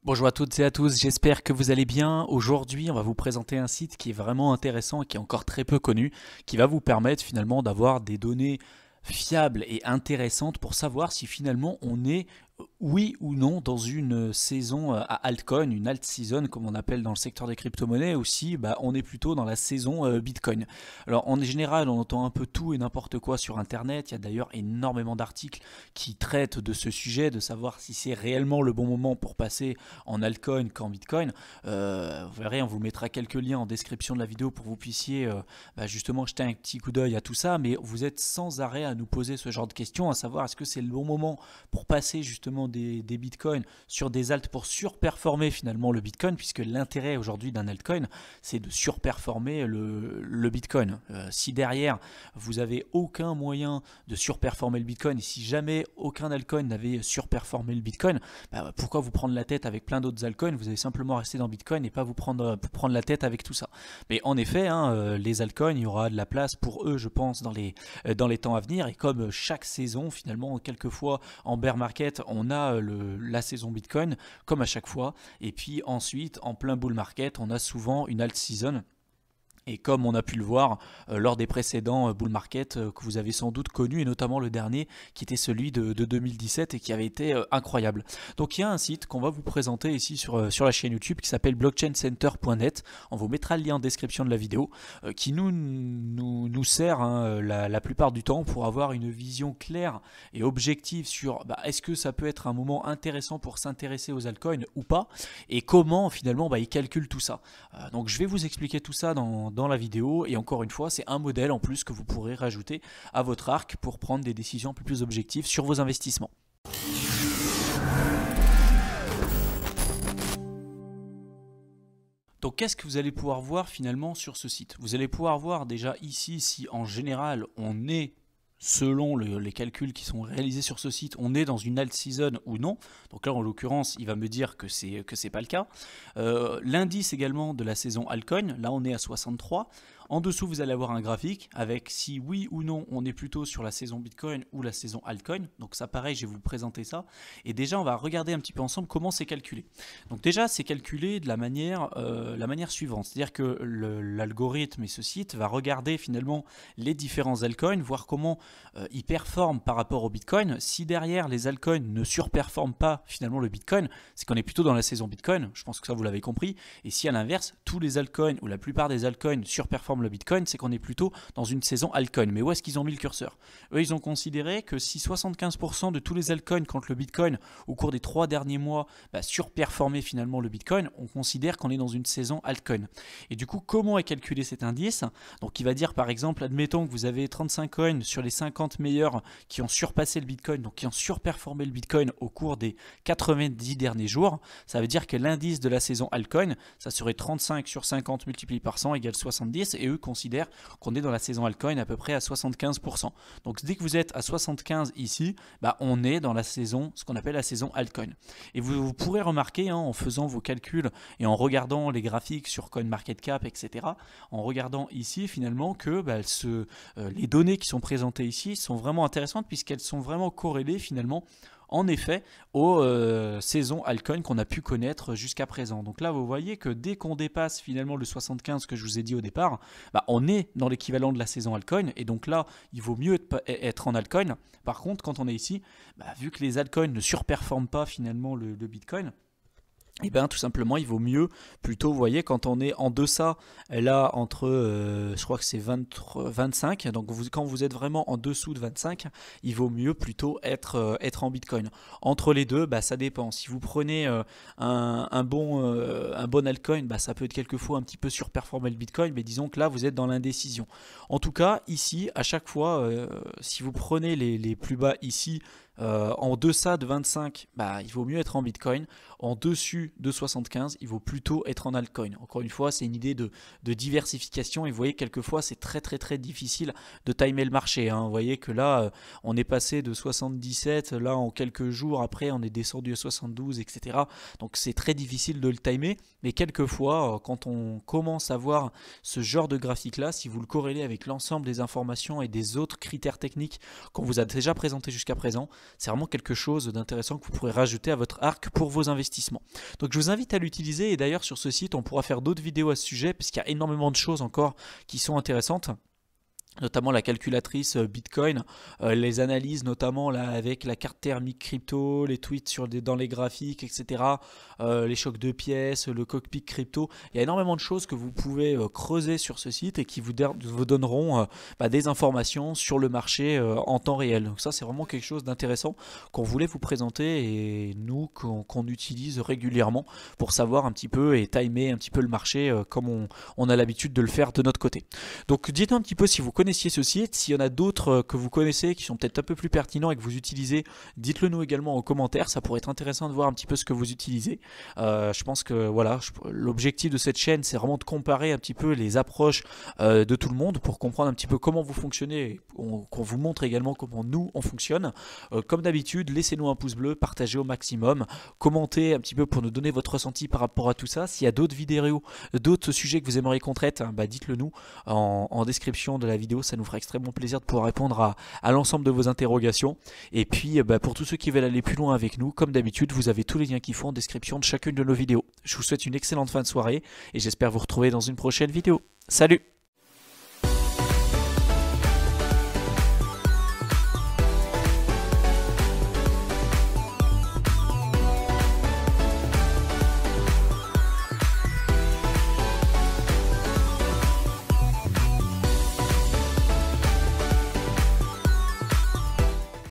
Bonjour à toutes et à tous, j'espère que vous allez bien. Aujourd'hui, on va vous présenter un site qui est vraiment intéressant et qui est encore très peu connu, qui va vous permettre finalement d'avoir des données fiables et intéressantes pour savoir si finalement on est oui ou non dans une saison à altcoin, une alt season comme on appelle dans le secteur des crypto-monnaies, ou si on est plutôt dans la saison Bitcoin. Alors en général, on entend un peu tout et n'importe quoi sur Internet. Il y a d'ailleurs énormément d'articles qui traitent de ce sujet, de savoir si c'est réellement le bon moment pour passer en altcoin qu'en Bitcoin. Vous verrez, on vous mettra quelques liens en description de la vidéo pour que vous puissiez justement jeter un petit coup d'œil à tout ça, mais vous êtes sans arrêt à nous poser ce genre de questions, à savoir est-ce que c'est le bon moment pour passer justement des bitcoins sur des alts pour surperformer finalement le bitcoin, puisque l'intérêt aujourd'hui d'un altcoin c'est de surperformer le bitcoin. Si derrière vous avez aucun moyen de surperformer le bitcoin, et si jamais aucun altcoin n'avait surperformé le bitcoin, pourquoi vous prendre la tête avec plein d'autres altcoins? Vous allez simplement rester dans bitcoin et pas vous prendre la tête avec tout ça. Mais en effet, les altcoins, il y aura de la place pour eux je pense dans les temps à venir, et comme chaque saison finalement, quelquefois en bear market on a la saison Bitcoin comme à chaque fois, et puis ensuite en plein bull market on a souvent une alt season. Et comme on a pu le voir lors des précédents bull market que vous avez sans doute connus, et notamment le dernier qui était celui de 2017 et qui avait été incroyable. Donc il y a un site qu'on va vous présenter ici sur la chaîne YouTube qui s'appelle blockchaincenter.net. On vous mettra le lien en description de la vidéo, qui nous sert la plupart du temps pour avoir une vision claire et objective sur est-ce que ça peut être un moment intéressant pour s'intéresser aux altcoins ou pas, et comment finalement ils calculent tout ça. Donc je vais vous expliquer tout ça dans la vidéo, et encore une fois c'est un modèle en plus que vous pourrez rajouter à votre arc pour prendre des décisions un peu plus objectives sur vos investissements. Donc qu'est-ce que vous allez pouvoir voir finalement sur ce site? Vous allez pouvoir voir déjà ici si en général on est, selon les calculs qui sont réalisés sur ce site, on est dans une alt season ou non. Donc là en l'occurrence il va me dire que c'est pas le cas. L'indice également de la saison altcoin, là on est à 63. En dessous vous allez avoir un graphique avec si oui ou non on est plutôt sur la saison Bitcoin ou la saison altcoin. Donc ça pareil, je vais vous présenter ça, et déjà on va regarder un petit peu ensemble comment c'est calculé. Donc déjà c'est calculé de la manière suivante, c'est-à-dire que l'algorithme et ce site va regarder finalement les différents altcoins, voir comment ils performent par rapport au Bitcoin. Si derrière les altcoins ne surperforment pas finalement le Bitcoin, c'est qu'on est plutôt dans la saison Bitcoin, je pense que ça vous l'avez compris. Et si à l'inverse tous les altcoins ou la plupart des altcoins surperforment le Bitcoin, c'est qu'on est plutôt dans une saison altcoin. Mais où est-ce qu'ils ont mis le curseur? Eux ils ont considéré que si 75% de tous les altcoins contre le Bitcoin au cours des 3 derniers mois surperformaient finalement le Bitcoin, on considère qu'on est dans une saison altcoin. Et du coup comment est calculé cet indice? Donc il va dire par exemple, admettons que vous avez 35 coins sur les 50 meilleurs qui ont surpassé le Bitcoin, donc qui ont surperformé le Bitcoin au cours des 90 derniers jours. Ça veut dire que l'indice de la saison altcoin, ça serait 35 sur 50 multiplié par 100 égale 70, et eux considèrent qu'on est dans la saison altcoin à peu près à 75%. Donc dès que vous êtes à 75 ici, on est dans la saison, ce qu'on appelle la saison altcoin. Et vous pourrez remarquer en faisant vos calculs et en regardant les graphiques sur CoinMarketCap, etc., en regardant ici finalement que les données qui sont présentées ici sont vraiment intéressantes, puisqu'elles sont vraiment corrélées finalement en effet aux saisons altcoin qu'on a pu connaître jusqu'à présent. Donc là vous voyez que dès qu'on dépasse finalement le 75 que je vous ai dit au départ, on est dans l'équivalent de la saison altcoin, et donc là il vaut mieux être en altcoin. Par contre quand on est ici, vu que les altcoins ne surperforment pas finalement le Bitcoin, et tout simplement il vaut mieux plutôt, vous voyez, quand on est en deçà là entre je crois que c'est 25, donc quand vous êtes vraiment en dessous de 25, il vaut mieux plutôt être en Bitcoin. Entre les deux, ça dépend. Si vous prenez un bon altcoin, ça peut être quelquefois un petit peu surperformer le Bitcoin, mais disons que là vous êtes dans l'indécision. En tout cas ici à chaque fois, si vous prenez les plus bas ici, en deçà de 25, il vaut mieux être en Bitcoin. En dessus de 75, il vaut plutôt être en altcoin. Encore une fois, c'est une idée de diversification, et vous voyez quelquefois c'est très difficile de timer le marché. Vous voyez que là, on est passé de 77, là en quelques jours, après on est descendu à 72, etc. Donc c'est très difficile de le timer, mais quelquefois, quand on commence à voir ce genre de graphique-là, si vous le corrélez avec l'ensemble des informations et des autres critères techniques qu'on vous a déjà présentés jusqu'à présent, c'est vraiment quelque chose d'intéressant que vous pourrez rajouter à votre arc pour vos investissements. Donc je vous invite à l'utiliser, et d'ailleurs sur ce site on pourra faire d'autres vidéos à ce sujet puisqu'il y a énormément de choses encore qui sont intéressantes, notamment la calculatrice Bitcoin, les analyses notamment là, avec la carte thermique crypto, les tweets dans les graphiques, etc., les chocs de pièces, le cockpit crypto. Il y a énormément de choses que vous pouvez creuser sur ce site et qui vous donneront des informations sur le marché en temps réel. Donc ça, c'est vraiment quelque chose d'intéressant qu'on voulait vous présenter, et nous qu'on utilise régulièrement pour savoir un petit peu et timer un petit peu le marché comme on a l'habitude de le faire de notre côté. Donc dites-nous un petit peu si vous connaissez ce site, s'il y en a d'autres que vous connaissez qui sont peut-être un peu plus pertinents et que vous utilisez, dites-le nous également en commentaire, ça pourrait être intéressant de voir un petit peu ce que vous utilisez. Je pense que voilà, l'objectif de cette chaîne, c'est vraiment de comparer un petit peu les approches de tout le monde pour comprendre un petit peu comment vous fonctionnez, et qu'on vous montre également comment nous on fonctionne. Comme d'habitude, laissez-nous un pouce bleu, partagez au maximum, commentez un petit peu pour nous donner votre ressenti par rapport à tout ça. S'il y a d'autres vidéos, d'autres sujets que vous aimeriez qu'on traite, dites-le nous en description de la vidéo. Ça nous fera extrêmement plaisir de pouvoir répondre à l'ensemble de vos interrogations. Et puis pour tous ceux qui veulent aller plus loin avec nous, comme d'habitude, vous avez tous les liens qu'il faut en description de chacune de nos vidéos. Je vous souhaite une excellente fin de soirée et j'espère vous retrouver dans une prochaine vidéo. Salut!